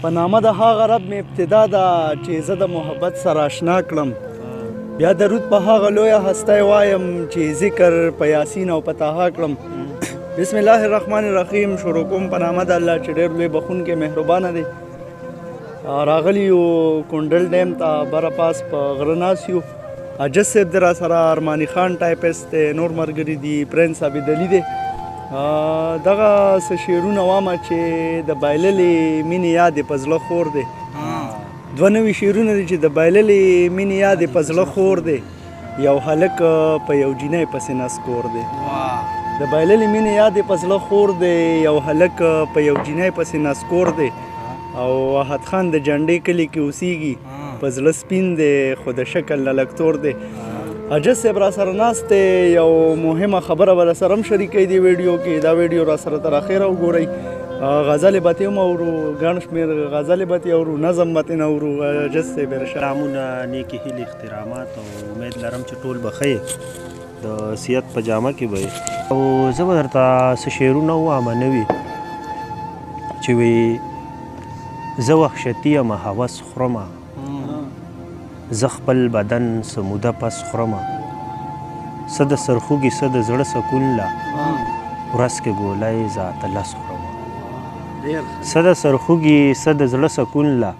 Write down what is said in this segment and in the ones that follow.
په نامه د هغه رب مې ابتدا ده چې زه د محبت سره اشنا کړم. بیا درود په هغه لویه هستی وایم چې ذکر په یاسین او په طه کړم. بسم الله الرحمن الرحیم. شروع کوم په نامه د الله چې ډېر لوی بخونکی مهربانه دی. راغلی یو کونډل ډیم ته بره پاس په غره ناست یو. عجز صاحب دی را سره، ارماني خان ټایپسټ دی، نور ملګري دي، پرنس عابدعلي دی. دغه څه شعرونه وامه چې د بایللې مینې یاد یې په زړه خور دی. دوه نوي شعرونه دي چې د بایللې مینې یاد یې په زړه خور دی. یو هلک په یو جینۍ پسې نسکور دی. د بایللې مینې یاد یې په زړه خور دی. یو هلک په یو جینۍ پسې نسکور دی. او احد خان د جنډې کلي کې اوسیږي، په زړه سپین دی خو د شکل للکتور دی. عجز صاحب را سره ناست دی، یو مهمه خبره به سره هم شریکوي دې ویډیو کې. دا ویډیو را سره تر اخره وګورئ. غزلې به ترې هم اورو، ګڼ شمېر غزلې به ترې اورو، نظم به ترې اورو. عجز صاحب سلامونه، نیکې هیلې، اخترامات او امید لرم چې ټول به ښه د صحت په جامه کې به او زه به درته څه شعرونه ووامه نوي چې وایي زه وحشتي یم هوس خورمه، زه خپل بدن څه موده پس خورمه، څه د سرخوږي څه د زړه سکون له ورځ کې ګولی زه اتلس خورمه، څه د سرخوږي څه د زړه سکون له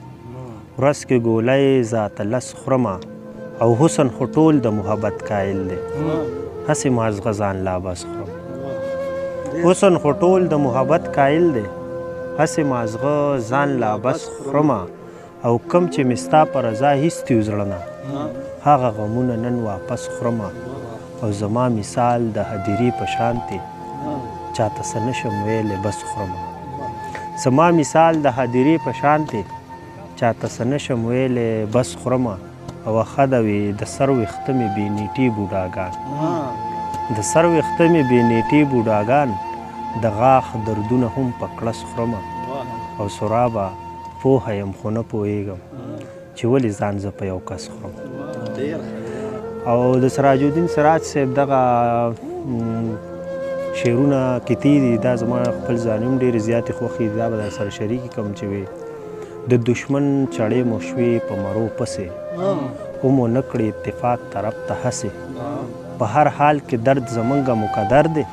ورځ کې ګولی زه اتلس خورمه. او حسن خو ټول د محبت قایل دی، هسې مازغه ځان لا بس خورم. حسن خو ټول د محبت قایل دی، هسې مازغه ځان لا بس خورمه. او کم چې مې ستا په رضا هیڅ تي زړه نه، هغه غمونه نن واپس خورمه. او زما مثال د هدیرې په شانتې چاته څه نشم ویلی بس خورمه. زما مثال د هدیرې په شانتې چاته څه نشم ویلی بس خورمه. او ښه ده وي د سر ویښته مې بې نیټې بوډاګان، د سر ویښته مې بې نیټې بوډاګان، د غاښ دردونه هم په کړس خورمه. او سرابه پوهه یم خو نه پوهېږم چې ولې ځان زه په یو کس خورم. او د سراج الدین سراج صاحب دغه شعرونه کتې دي، دا زما خپل ځان هم ډېرې زیاتې خوښې دي. دا به در سره شریکې کړم چې وي د دشمن چړې مو شوې په مرو پسې، مو نه کړې اتفاق طرف ته هسې. په هر حال کې درد زمونږه مقدر دی،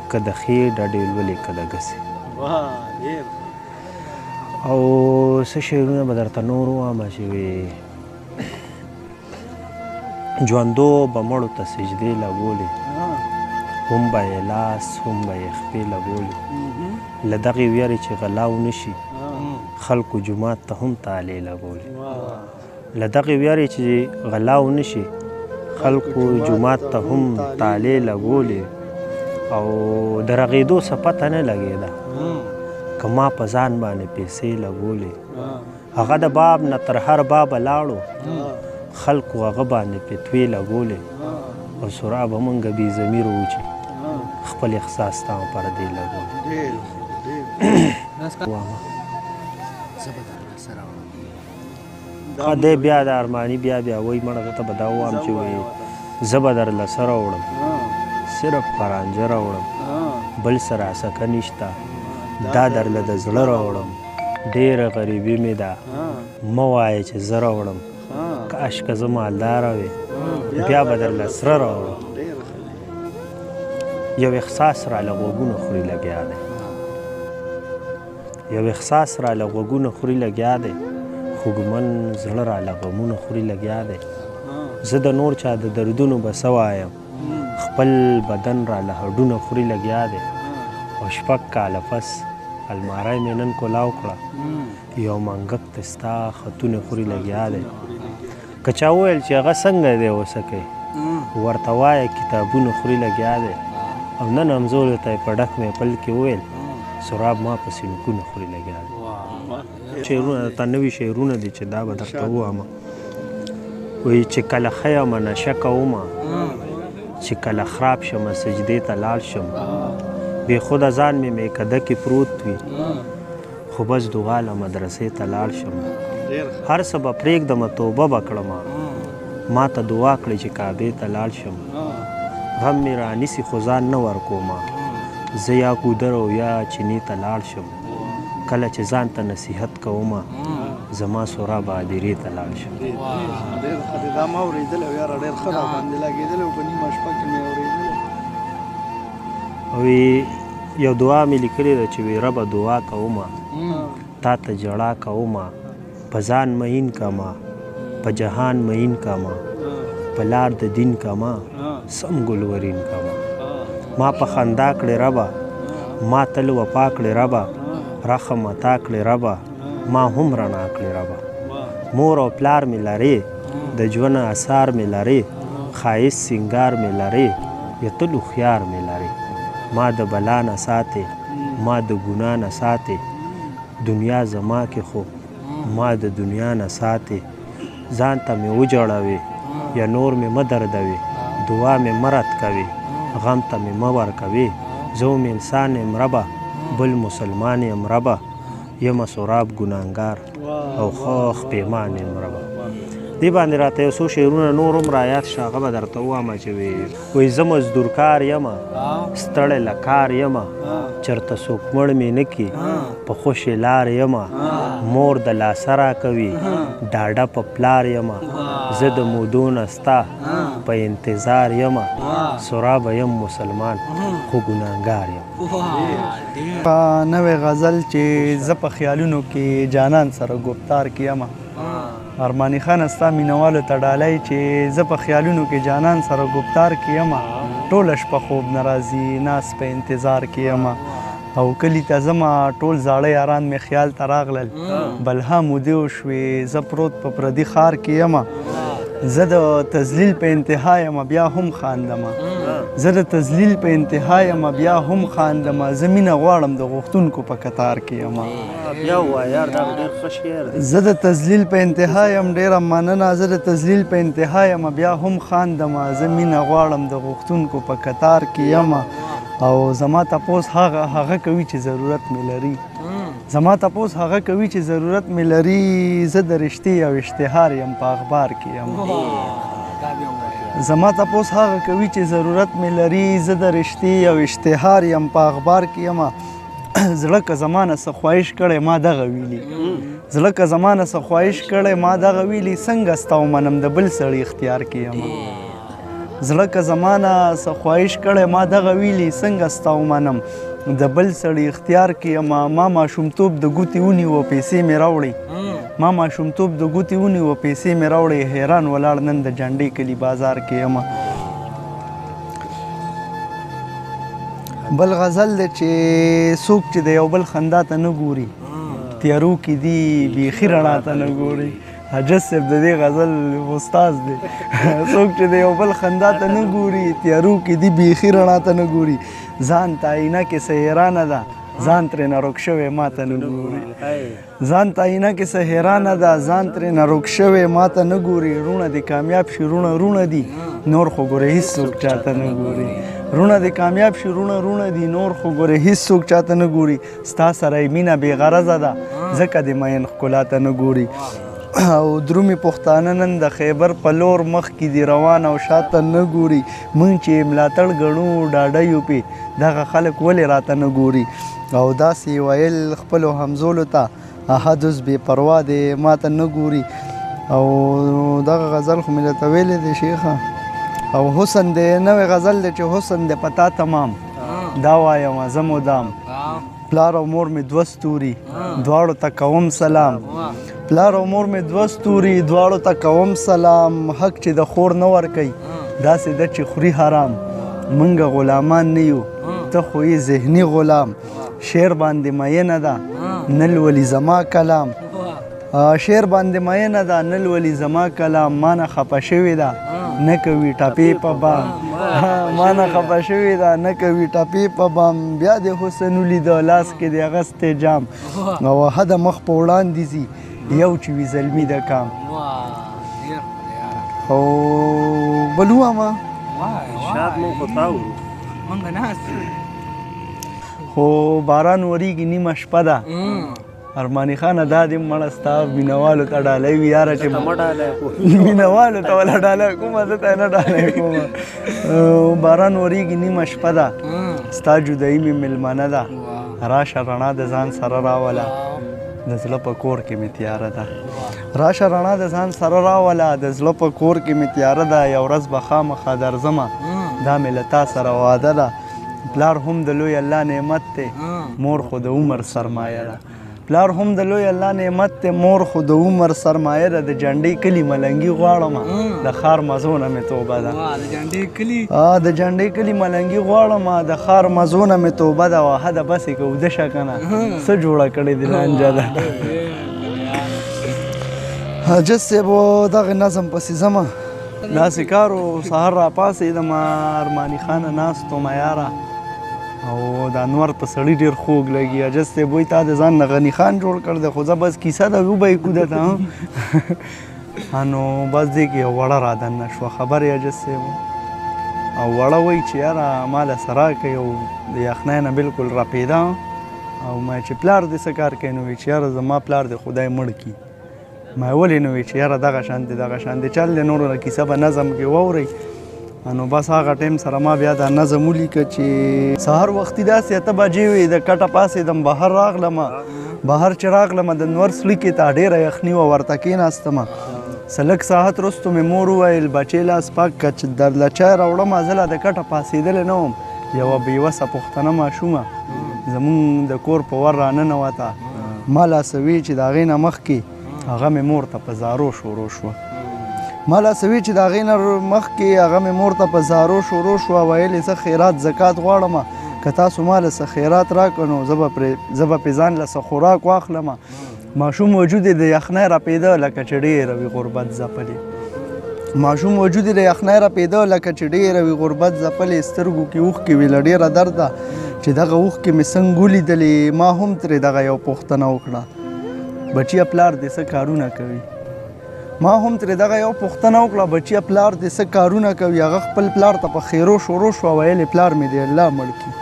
که د ښې ډډې لولې که د ګسې. او څه شعرونه به درته نور ووامه چې وي ژوندو به مړو ته سجدې لګولې، هم به یې لاس هم به یې خپې لګولې. له دغې ویرې چې غلا ونه شي خلکو جومات ته هم تالې لګولې. له دغې ویرې چې غلا ونه شي خلکو جومات ته هم تالې لګولې. او د رغېدو څه پته نه لګېده که ما په ځان باندې پیسې لګولې. هغه د باب نه تر هر بابه لاړو خلکو هغه باندې فتوې لګولې. او سرابه مونږه بې ضمیره وو چې خپل احساس ته پردې لګولې. دی بیا د ارماني بیا وایي مړه ته به دا ووایم چې وایي زه به درله سره وړم، صرف پرانجه راوړم، بل څه راسکه نشته، دا درله د زړه راوړم. ډېره غریبي مې ده مه وایه چې زه راوړم، کاش که زه مالداره وې بیا به درله سره راوړم. یو احساس راله غوږونه خوري لګیا دی، یو احساس راله غوږونه خوري لګیا دی، خوږمن زړه راله غمونه خوري لګیا دی. زه د نور چا د دردونو به څه وایم، خپل بدن راله هډونه خوري لګیا دی. او شپږ کاله پس الماری مې نن کولاو کړه، یو منګک ته ستا خطونه خوري لګیا دی. که چا وویل چې هغه څنګه دی اوسه کوي، ورته وایه کتابونه خوري لګیا دی. او نن همزولو ته یې په ډک محفل کې وویل سراب ما په سینکونه خوري لګیا دی. شعرونه درته نوي شعرونه دي چې دا به درته ووامه. وایي چې کله ښه یمه نشه کومه، چې کله خراب شمه سجدې ته لاړ شم، بې خوده ځان مې میکده کې پروت وي، خو بس دعا له مدرسې ته لاړ شم. هر څه به پرېږدمه توبه به کړمه، ما ته دعا کړې چې کعبې ته لاړ شم. غم مې رانیسي خو ځان نه ورکومه، زه یا کودر او یا چینې ته لاړ شم. کله چې ځان ته نصیحت کومه زما سورا بهادري ته لاړ شه. ډېر ښه دی. دا ما اورېدلی او یاره ډېر ښه راباندې لګېدلی او په نیمه شپه کې مې اورېدلی. وی یو دعا مې لیکلې ده چې وی ربه دعا کومه تا ته جړا کومه په ځان مین کما په جهان مین کما په لار د دین کما سم ګلورین کما ما په خندا کړې ربه ما تل وفا کړې ربه رحم عطا کړې ربه ما هم رڼا کړې ربه مور او پلار مې لرې د ژوند اثار مې لرې ښایست سینګار مې لرې یا تل هوښیار مې لرې ما د بلا نه ساتې ما د ګناه نه ساتې دنیا زما کې خو ما د دنیا نه ساتې ځان ته مې وجړوې یا نور مې مه دردوې دعا مې مه رد کوې غم ته مې مه ورکوې زه هم انسان یم ربه بل مسلمان یم ربه یم سراب ګناهګار او خوښ پیمان یم ربه. دې باندې راته یو څو شعرونه نور هم رایاد شه هغه به درته ووایم چې وایي زه مزدورکار یمه ستړی له کار یمه چېرته څوک مړ مې نه کي په خوشې لار یمه مور د لاسه راکوي ډاډه په پلار یمه زه د مودو نه ستا په انتظار یمه سرابه یم مسلمان خو ګناهګار یم. نوې غزل چې زه په خیالونو کې جانان سره ګفتار کې یمه ارماني خان ستا مینوالو ته ډالۍ چې زه په خیالونو کې جانان سره ګفتار کې یمه ټوله شپه خوب نه راځي ناست په انتظار کې یمه او کلي ته ځمه ټول زاړه یاران مې خیال ته راغلل بلها مودې وشوې زه پروت په پردي ښار کې یمه زه د تذلیل په انتها یم بیا هم خاندمه زه د تذلیل په انتها یم بیا هم خاندمه زه مینه غواړم د غوښتونکو په کتار کې یم بیا ووایه یار دا ډېر ښه شعر دی. زه د تذلیل په انتها یم ډېره مننه زه د تذلیل په انتها یم بیا هم خاندمه زه مینه غواړم د غوښتونکو په کتار کې یم او زما تپوس هغه کوي چې ضرورت مې لري زما تپوس هغه کوي چې ضرورت مې لري زه د رښتې او اشتهار یم په اخبار کې یم زما تپوس هغه کوي چې ضرورت مې لري زه د رښتې او اشتهار یم په اخبار کې یم زړه که زمانه څه خواهش کړی ما دغه ویلي زړه که زمانه څه خواهش کړی ما دغه ویلي څنګه ستا ومنم د بل سړي اختیار کې یم زړه که زمانه څه خواهش کړی ما دغه ویلي څنګه ستا ومنم د بل سړي اختیار کې یم ما ماشومتوب د ګوتې ونیوه پیسې مې راوړې ما ماشومتوب د ګوتې ونیوه پیسې مې راوړې حیران ولاړ نن د جنډې کلي بازار کې یم بل غزل دی چې څوک چې د یو بل خندا ته نه ګوري تیارو کې دي بیخي رڼا ته نه ګوري حجت صاحب د دې غزل استاد دی څوک چې د یو بل خندا ته نه ګوري تیارو کې دي بیخي رڼا ته نه ګوري ځان ته آینه کې څه حیرانه ده ځان ترېنه روک شوی ما ته نه ګوري ځان ته آینه کې څه حیرانه ده ځان ترېنه روک شوی ما ته نه ګوري رونه دې کامیاب شي رونه دي نور خو ګورې هېڅوک چاته نه ګوري رونه دې کامیاب شي رونه دي نور خو ګورې هېڅوک چاته نه ګوري ستا سره یې مینه بېغرضه ده ځکه دې مین ښکلا ته نه ګوري او درومي پښتانه نن د خیبر په لور مخکې دي روان او شاته نه ګوري موږ چې ملاتړ ګڼو ډاډه یو پې دغه خلک ولې راته نه ګوري او داسې ویل خپلو همزولو ته احد اوس بې پروا دی ماته نه ګوري او دغه غزل خو مې درته ویلی دی شیخه او حسن دی نوې غزل دی چې حسن دی په تا تمام دا وایم زه مدام پلار او مور مې دوه ستوري دواړو ته کوم سلام پلار او مور مې دوه ستوري دواړو ته کوم سلام حق چې د خور نه ورکوي داسې ده چې خوري حرام موږ غلامان نه یو ته خو یې ذهني غلام شعر باندې مینه ده نه لولي زما کلام شعر باندې مینه ده نه لولي زما کلام ما نه خفه شوې ده نه کوي ټاپې په بام ما نه خفه شوې ده نه کوي ټاپې په بام بیا د حسن ولیده لاس کې د اغستې جام او حد مخ په وړاندې ځي یو چې وي زلمي د کام او بل ووايمه شاید مونږ خو تا وو خو باران وریږي نیمه شپه ده ارماني خانه دا دې مړه ستا مینهوالو ته ډالۍ وي یاره چې مینهوالو ته ولا ډالۍ کومه زه ته نه ډالۍ کومه باران وریږي نیمه شپه ده ستا جدایي مې مېلمانه ده راشه رڼا د ځان سره راوله د زړه په کور کې مې تیاره ده راشه رڼا د ځان سره راوله د زړه په کور کې مې تیاره ده یو ورځ به خامخا درځمه دا مې له تا سره واده ده پلار هم د لوی الله نعمت دی مور خو د عمر سرمایه ده پلار هم د لوی الله نعمت دی مور خو د عمر سرمایه ده د جنډۍ کلي ملنګي غواړمه د ښار مزونه مې توبه ده د جنډۍ کلي ملنګي غواړمه د ښار مزونه مې توبه ده واحده بسې که اوده شه که نه څه جوړه کړې دي لانجه ده حاجت صاحب دغه نظم پسې ځمه داسې کار و سهار راپاڅېدم ارماني خانه ناست وم یاره او د انور په سړي ډېر خوږ لګي حاجت صاحب وایي تا د ځان نه غني خان جوړ کړ دی خو زه بس کیسه ده وبه یې کوده ته نو بس دې کې یو وړه رادننه شوه خبر یې حاجت صاحب او وړه وایي چې یاره ما له څه راکړئ او د یخنۍ نه بلکل راپېده او ما چې پلار دې څه کار کوي نو وایي چې یاره زما پلار دې خدای مړ کړي ما ولې نو وایي چې یاره دغه شان دی دغه شان دی چل دی نورو نه کیسه به نظم کې واورئ نو بس هغه ټایم سره ما بیا دا نظم ولیکه چې سهار وختي داسې 8 بجې وې د کټه پاسېدم بهر راغلمه بهر چې راغلمه د نور سړي کې تا ډېره یخني وه ورته کېناستمه څه لږ ساعت وروستو مې مور وویل بچې لاس پاک که چې درله چای راوړمه زه لا د کټه پاسېدلی نه وم یوه بېوسه پښتنه ماشومه زمونږ د کور په ور راننوته ما لاسوي چې د هغې نه مخکې هغه مې مور ته په زارو شروع شوه ما لاسوي چې د هغې نه مخکې هغه مې مور ته په زارو شروع شوه ویلې زه خیرات زکات غواړم که تاسو ما له څه خیرات راکړو نو زه به پرې ځان له څه خوراک واخلم ماشوم وجود یې د یخنۍ راپېده لکه چې ډېره وي غربت ځپلې ماشوم وجود یې د یخنۍ راپېده لکه چې ډېره وي غربت ځپلې سترګو کې اوښکې وي له ډېره درده چې دغه اوښکې مې څنګه ولیدلې ما هم ترې دغه یو پوښتنه وکړه بچیه پلار دې څه کارونه کوي ما هم ترې دغه یو پوښتنه وکړه بچیه پلار دې څه کارونه کوي هغه خپل پلار ته په خیرو شروع شوه ویلې پلار مې دې الله مړ کړي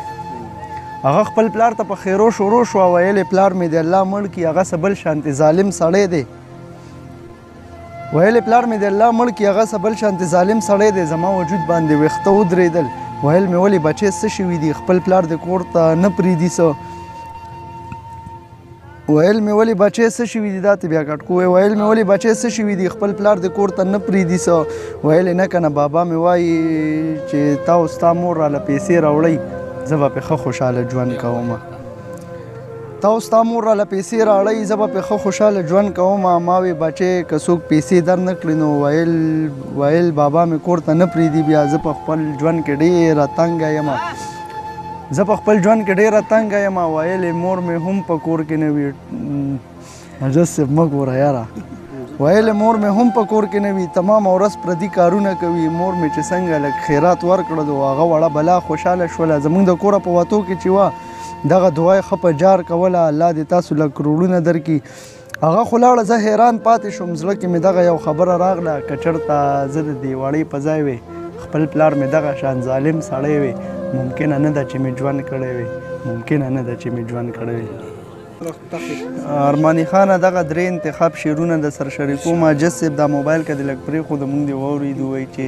هغه خپل پلار ته په خیرو شروع شوه ویلې پلار مې دې الله مړ کړي هغه څه بل شانتې ظالم سړی دی ویلې پلار مې دې الله مړ کړي هغه څه بل شانتې ظالم سړی دی زما وجود باندې ویښته ودرېدل ویل مې ولې بچې څه شوي دي خپل پلار دې کور ته نه پرېږدي څه ویل مې ولې بچې څه شوي دي دا ته بیا کټکو ویل مې ولې بچې څه شوي دي خپل پلار دې کور ته نه پرېږدي څه ویل نه که نه بابا مې وایي چې تا او ستا مور راله پیسې راوړئ زه به پې ښه خوشحاله ژوند کوم تا او ستا مور راله پیسې راوړئ زه به پې ښه خوشحاله ژوند کوم ما وی بچې که څوک پیسې در نه کړي نو ویل بابا مې کور ته نه پرېږدي بیا زه په خپل ژوند کې ډېره تنګه یم زه په خپل ژوند کې ډېره تنګه یم ویلې مور مې هم په کور کې نه وي حاجت صاحب مه ګوره یاره ویلې مور مې هم په کور کې نه وي تمام ورځ پردي کارونه کوي مور مې چې څنګه لږ خیرات ورکړه نو هغه وړه بلا خوشحاله شوله زموږ د کوره په وتو کې چې وه دغه دعا یې ښه په جار کوله الله دې تاسو له کروړونه درکړي هغه خو لاړه زه حیران پاتې شوم زړه کې مې دغه یو خبره راغله که چېرته زه د دې وړۍ په ځای وې خپل پلار مې دغه شان ظالم سړی وې ممکنه نه ده چې مې ژوند کړی وي ممکنه نه ده چې مې ژوند کړی وي ارماني خانه دغه درې انتخاب شعرونه د سر شریکوم حاجت صاحب دا موبایل که دې لږ پرېښودو مونږ دې واورېدو وایي چې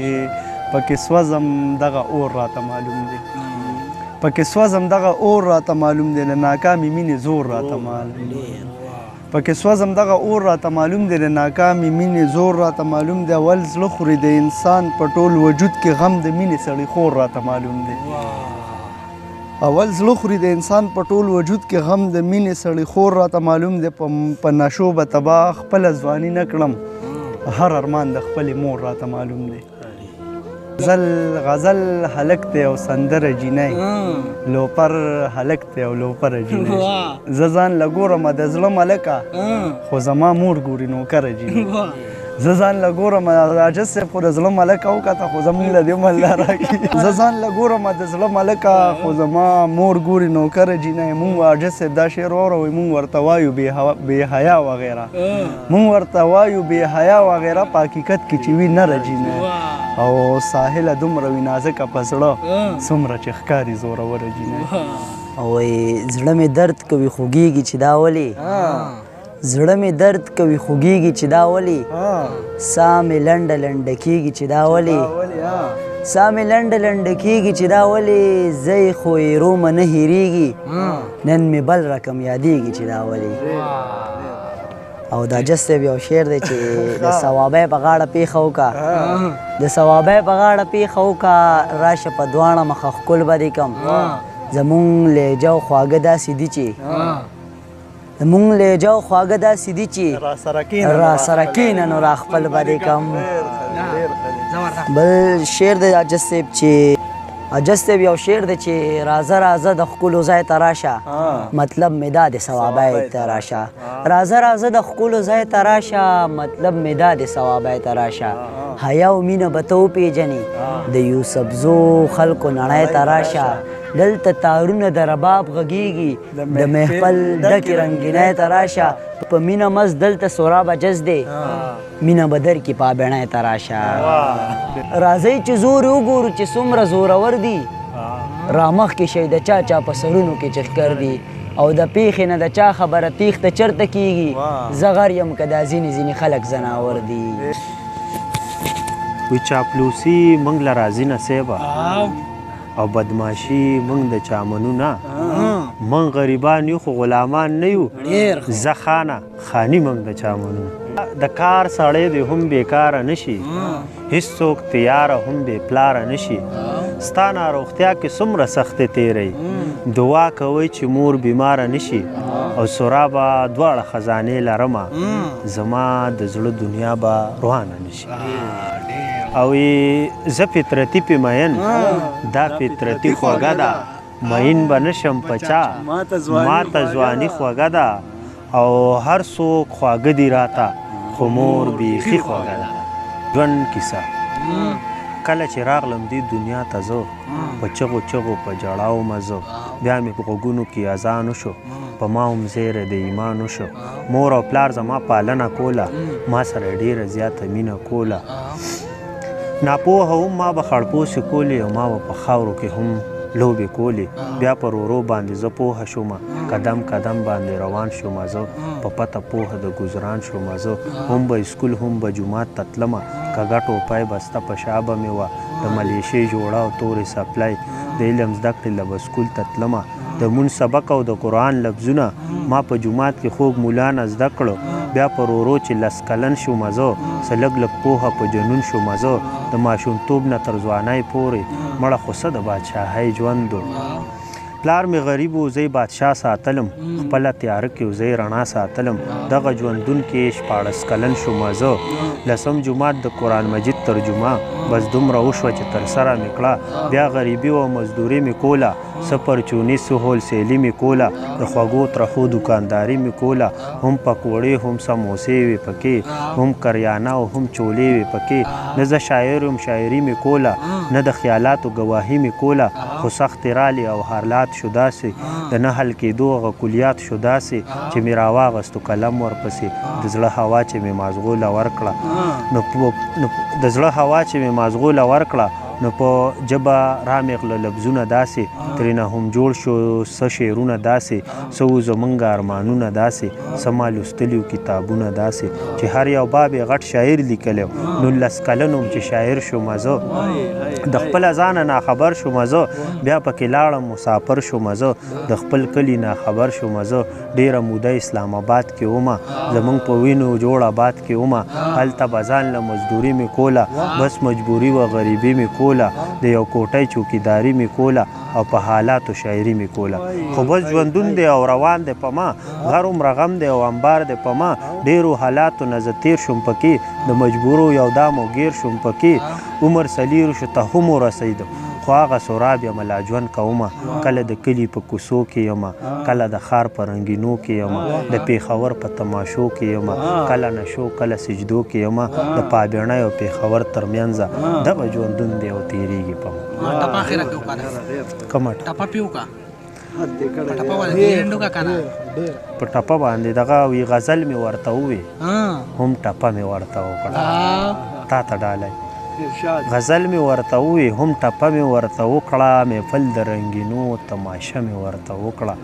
پکې سوځم دغه اور راته معلوم دی پکې سوځم دغه اور راته معلوم دی له ناکامې مینې زور راته معلوم دی پکې سوځم دغه اور راته معلوم دی له ناکامې مینې زور راته معلوم دی اول زړه خوري د انسان په ټول وجود کې غم د مینې سړی خور راته معلوم دی اول زړه خوري د انسان په ټول وجود کې غم د مینې سړی خور راته معلوم دی په نشو به تباه خپله ځواني نه کړم هر ارمان د خپلې مور راته معلوم دی غزل هلک دی او سندره جینۍ لوپر هلک دی او لوپره جینۍ زه ځان له ګورم د زړه ملکه خو زما مور ګوري نوکره جینۍ زه ځان له ګورم حاجت صاحب خو د زړه ملکه وکته خو زمونږ له دې هم الله راکړي زه ځان له ګورم د زړه ملکه خو زما مور ګوري نوکره جینۍ مونږ حاجت صاحب دا شعر واوروئ مونږ ورته وایو بې حیا وغیره مونږ ورته وایو بې حیا وغیره په حقیقت کې چې وي نره جینۍ او ساحله دومره وي نازکه په زړه څومره چې ښکاري زوروره جینۍ وایي زړه مې درد کوي خوږېږي چې دا ولې زړه مې درد کوي خوږېږي چې دا ولې ساه مې لنډه لنډه کېږي چې دا ولې سا مې لنډه لنډه کېږي چې دا ولې زه خو یې رومه نه هېرېږي نن مې بل رقم یادېږي چې دا ولې او دا جس صاحب یو شعر دی چې د ثوابۍ په غاړه پیښه وکړه د ثوابۍ په غاړه پیښه وکړه راشه په دواړه مخه ښکل به دې کړم زمونږ لهجه او خواږه داسې دي چې زمونږ لهجه او خواږه داسې دي چې راسره کښېنه نو را خپل به دې کړم بل شعر دی عجز صاحب چې عجز صاحب یو شعر دی چې راځه راځه د ښکلو ځای ته راشه مطلب مې دا د ثوابۍ ته راشه راځه راځه د ښکلو ځای ته راشه مطلب مې دا د ثوابۍ ته راشه حیا او مینه به ته وپېژنې د یوسفزو خلکو نړۍ ته راشه دلته تارونه د رباب غږیږي د محفل ډکې رنګینۍ ته راشه په مینه مست دلته سوراب عجز دی مینه به درکړي پابڼۍ ته راشه راځئ چې زور وګورو چې څومره زورور دي رامخکې شئ د چا چا په سرونو کې چښکر دي او د پیښې نه د چا خبره تیښته چرته کیږي زه غر یم که دا ځینې ځینې خلک زناور دي وی چاپلوسي موږ له راځي نه صیبه او بدماشي موږ د چا منو نه موږ غریبان یو خو غلامان نه یو زه خانه خاني موږ د چا منو د کار سړی دی هم بیکاره نشي هیڅوک تیاره هم بې پلاره نشي ستا ناروغتیا کې څومره سختې تیری دعا کوئ چې مور بیماره نشي او سورابه دواړه خزانې لرمه زما د زړه دنیا به روانه نشي او زه فطرتي پې مین دا فطرتي خوږه ده مین به نشم په چا ماته ځواني خوږه ده او هر څوک خواږه دي راته خو مور بیخي خوږه ده ژوند کیسه کله چې راغلم دې دنیا ته زه په چغو چغو په ژړاو مزه بیا مې په غوږونو کې اذان وشو په ما هم زیری د ایمان وشو مور او پلار زما پالنه کوله ما سره ډېره زیاته مینه کوله ناپوهه هم ما به خړپوسې کولې او ما به په خاورو کې هم لوبې کولې بیا په ورو باندې زه پوهه شوم قدم قدم باندې روان شوم زه په پته پوهه د ګزران شوم زه هم به اسکول هم به جومات ته تلمه کږه ټوپی بسته په شا به مې وه د ملیشې جوړه او تورې سپلی د علم زده کړې له به سکول ته تلمه د مونځ سبق او د قرآن لفظونه ما په جومات کې خوږ مولا نه زده کړو بیا په ورو چې لس کلن شوم زه څه لږ لږ پوهه په جنون شوم زه د ماشومتوب نه تر ځوانۍ پورې مړه خو څه د بادشاهۍ ژوند و پلار مې غریب و زه بادشاه ساتلم خپله تیاره کې زه رڼا ساتلم دغه ژوندون کې 14 کلن شوم زه لسم جومات د قرآن مجید ترجمه بس دومره وشوه چې تر سره مې کړه بیا غریبي او مزدوري مې کوله څه پرچوني څه هولسیلي مې کوله د خوږو ترخو دکانداري مې کوله هم پکوړې هم سموسې وې پکې هم کریانه او هم چولې وې پکې نه زه شاعر یم شاعري مې کوله نه د خیالاتو ګواهي مې کوله خو سختې رالې او حالات شو داسې د نه حل کېدو هغه کلیات شو داسې چې مې راواغستو قلم ورپسې د زړه هوا چې مې مازغوله ورکړه نو د زړه هوا چې مې مازغوله ورکړه نو په ژبه رامیغله لفظونه داسې ترېنه هم جوړ شو څه شعرونه داسې څه و زمونږ ارمانونه داسې څه ما لوستلي کتابونه داسې چې هر یو باب یې غټ شاعر لیکلی و 19 کلن وم چې شاعر شوم زه د خپله ځانه ناخبر شوم زه بیا پکې لاړم مسافر شوم زه د خپل کلي ناخبر شوم زه ډېره موده اسلام آباد کې ومه زمونږ په وینو جوړ آباد کې ومه هلته به ځان له مزدوري مې کوله بس مجبوري و غریبي مې کوله د یو کوټۍ چوکیداري مې کوله او په حالاتو شاعري مې کوله خو بس ژوندون دی او روان دی په ما غر رغم دی او انبار دی په ما ډېرو حالاتو نه زه تیر شوم پکې د مجبورو یو دام او ګیر شوم پکې عمر څلېرو شو ته هم ورسېدم خو هغه سوراب یم لا ژوند کومه کله د کلي په کوڅو کې یم کله د ښار په رنګینو کې یم د پېښور په تماشو کې یم کله نشو کله سجدو کې یم د پابڼۍ او پېښور ترمنځه دغه ژوندون دی او تېرېږي په ما کومه ټپه پې وکړه په ټپه باندې دغه وي غزل مې ورته ووې هم ټپه مې ورته وکړه تا ته ډالۍ غزل مې ورته ووې هم ټپه مې ورته وکړه محفل د رنګینو تماشه مې ورته وکړه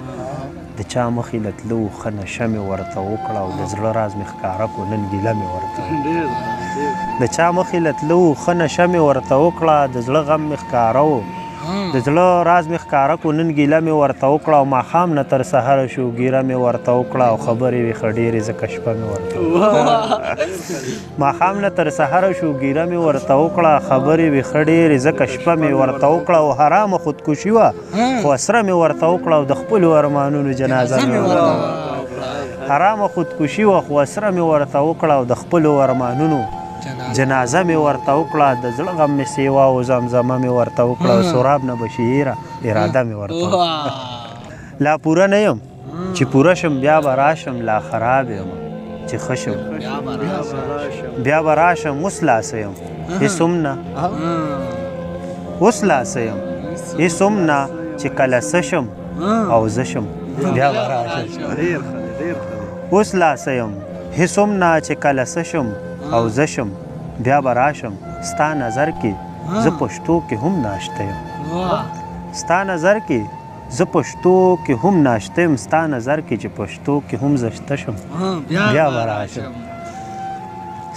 د چا مخې له تلو ښه نشه مې ورته وکړه او د زړه راز مې ښکاره کړو نن ګیله مې ورته د چا مخې له تلو ښه نشه مې ورته وکړه د زړه غم مې ښکاره و د زړه راز مې ښکاره کړو نن ګیله مې ورته وکړه او ماښام نه تر سهاره شو ګیره مې ورته وکړه او خبرې وې ښه ډېرې ځکه شپه مې ورته ماښام نه تر سهاره شو ګیره مې ورته وکړه خبرې وې ښه ډېرې ځکه شپه مې ورته وکړه او حرامه خودکشي وه خو اسره مې ورته وکړه او د خپلو ارمانونو جنازه مې ورته حرامه خودکشي وه خو اسره مې ورته وکړه او د خپلو ارمانونو جنازه مې ورته وکړه د زړه غم مې سیوا او زمزمه مې ورته وکړه او سراب نه به شهیره اراده مې ورته وکړه لا پوره نه یم چې پوره شم بیا به راشم لا خراب یم چې ښه شم بیا به راشم اوس لاسه یم هېڅ هم نه اوس لاسه یم هېڅ هم نه چې کله څه شم او زه شم بیا به راشم اوس لاسه یم هېڅ هم نه چې کله څه شم او زه شم بیا به راشم ستا نظر کې زه پښتو کې هم ناشته یم ستا نظر کې زه پښتو کې هم ناشته یم ستا نظر کې چې پښتو کې هم زه شته شم بیا به راشم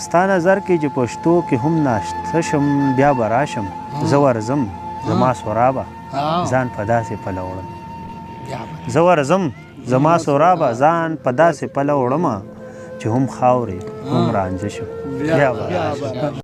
ستا نظر کې چې پښتو کې هم ناشته شم بیا به راشم زه ورځم زما سورابه ځان په داسې پله وړم زه ورځم زما سورابه ځان په داسې پله وړمه چې هم خاورې هم رانجه شم بیا به راشم